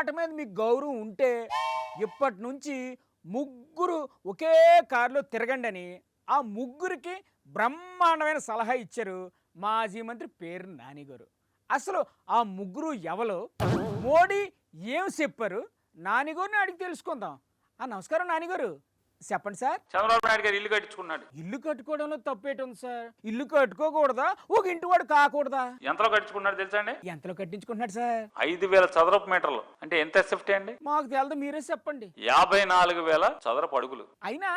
మాట మీద మీకు గౌరవం ఉంటే ఇప్పటి నుంచి ముగ్గురు ఒకే కారులో తిరగండి అని ఆ ముగ్గురికి బ్రహ్మాండమైన సలహా ఇచ్చారు మాజీ మంత్రి పేరు నాని గారు. అసలు ఆ ముగ్గురు ఎవలో, మోడీ ఏం చెప్పారు, నాని గారిని అడిగి తెలుసుకుందాం. నమస్కారం నాని గారు, చెప్పండి సార్. చంద్రబాబు నాయుడు గారు ఇల్లు కట్టించుకున్నాడు. ఇల్లు కట్టుకోవడంలో తప్పేటి ఉంది సార్? ఇల్లు కట్టుకోకూడదా, ఒక ఇంటి వాడు కాకూడదా? ఎంతలో కట్టించుకున్నాడు తెలుసా అండి? ఎంతలో కట్టించుకుంటున్నాడు సార్? 5,000 చదరపు మీటర్లు. అంటే ఎంత ఎస్ఎఫ్టీ అండి? మాకు తెలదు, మీరే చెప్పండి. 54,000 చదరపు అడుగులు. అయినా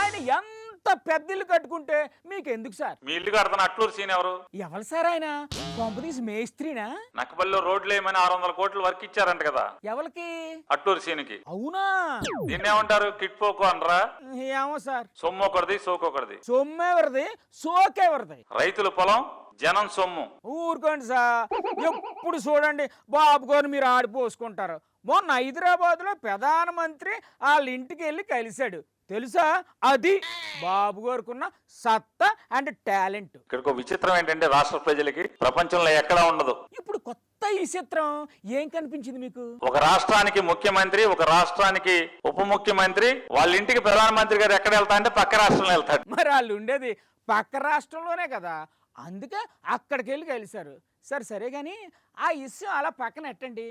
ఆయన ఎంత పెద్ద ఇల్లు కట్టుకుంటే మీకు ఎందుకు సార్? మీ ఇల్లు కడతాను అట్లూరు సీన్ ఎవరు? ఎవరు సార్ ఆయన? కొంపదీసి మేస్త్రినా? నక్కబల్లిలో రోడ్లు వేయమని 600 కోట్లు వర్క్ ఇచ్చారంట కదా ఎవరికి? అట్లూరు సీన్కి. అవునా? దీన్ని ఏమంటారు? కిట్ పోకు అనరా? ఏమో సార్. సొమ్ము ఒకటిది, సోకు ఒకటిది. సొమ్మెవరిది, సోకెవరిది? రైతుల పొలం, జనం సొమ్ము. ఊరుకోండి సార్, ఎప్పుడు చూడండి బాబు గారు మీరు ఆడిపోసుకుంటారు. మొన్న హైదరాబాద్ లో ప్రధానమంత్రి వాళ్ళ ఇంటికి వెళ్ళి కలిశాడు తెలుసా? అది బాబు గారుకున్న సత్తా అండ్ టాలెంట్. ఇక్కడికి విచిత్రం ఏంటంటే రాష్ట్ర ప్రజలకి ప్రపంచంలో ఎక్కడా ఉండదు. ఇప్పుడు కొత్త ఈ చిత్రం ఏం కనిపించింది మీకు? ఒక రాష్ట్రానికి ముఖ్యమంత్రి, ఒక రాష్ట్రానికి ఉప ముఖ్యమంత్రి, వాళ్ళ ఇంటికి ప్రధానమంత్రి గారు ఎక్కడ వెళ్తా అంటే పక్క రాష్ట్రంలో వెళ్తాడు. మరి వాళ్ళు ఉండేది పక్క రాష్ట్రంలోనే కదా, అందుకే అక్కడికి వెళ్ళి కలిశారు. సరే కానీ ఆ ఇష్యూ అలా పక్కన ఎట్టండి.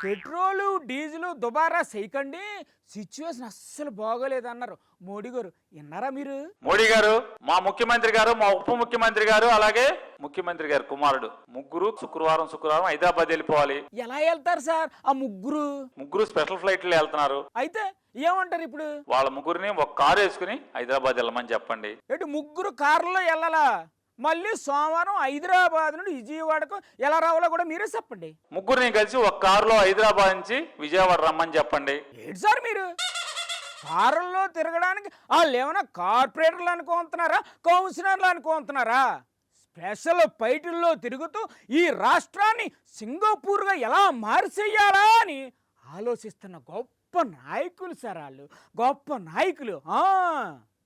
పెట్రోలు డీజిల్ దుబారా చేయకండి, సిచ్యువేషన్ అస్సలు బాగోలేదన్నారు మోడీ గారు. విన్నారా మీరు? మోడీ గారు, మా ముఖ్యమంత్రి గారు, మా ఉప ముఖ్యమంత్రి గారు, అలాగే ముఖ్యమంత్రి గారు కుమారుడు ముగ్గురు శుక్రవారం హైదరాబాద్ వెళ్ళిపోవాలి. ఎలా వెళ్తారు సార్ ఆ ముగ్గురు? స్పెషల్ ఫ్లైట్లో వెళ్తున్నారు. అయితే ఏమంటారు ఇప్పుడు? వాళ్ళ ముగ్గురిని ఒక కారు వేసుకుని హైదరాబాద్ వెళ్ళమని చెప్పండి. ఎటు ముగ్గురు కారులో వెళ్ళాలా? మళ్ళీ సోమవారం హైదరాబాద్ నుండి విజయవాడకు ఎలా రావాలో కూడా మీరే చెప్పండి. ముగ్గురిని కలిసి ఒక కారులో హైదరాబాద్ నుంచి విజయవాడ రమ్మని చెప్పండి. ఏంటి సార్ మీరు కారుల్లో తిరగడానికి వాళ్ళు ఏమైనా కార్పొరేటర్లు అనుకుంటున్నారా, కౌన్సిలర్లు అనుకుంటున్నారా? స్పెషల్ ఫ్లైట్ల్లో తిరుగుతూ ఈ రాష్ట్రాన్ని సింగపూర్గా ఎలా మార్చేయాలా అని ఆలోచిస్తున్న గొప్ప నాయకులు సార్ వాళ్ళు, గొప్ప నాయకులు.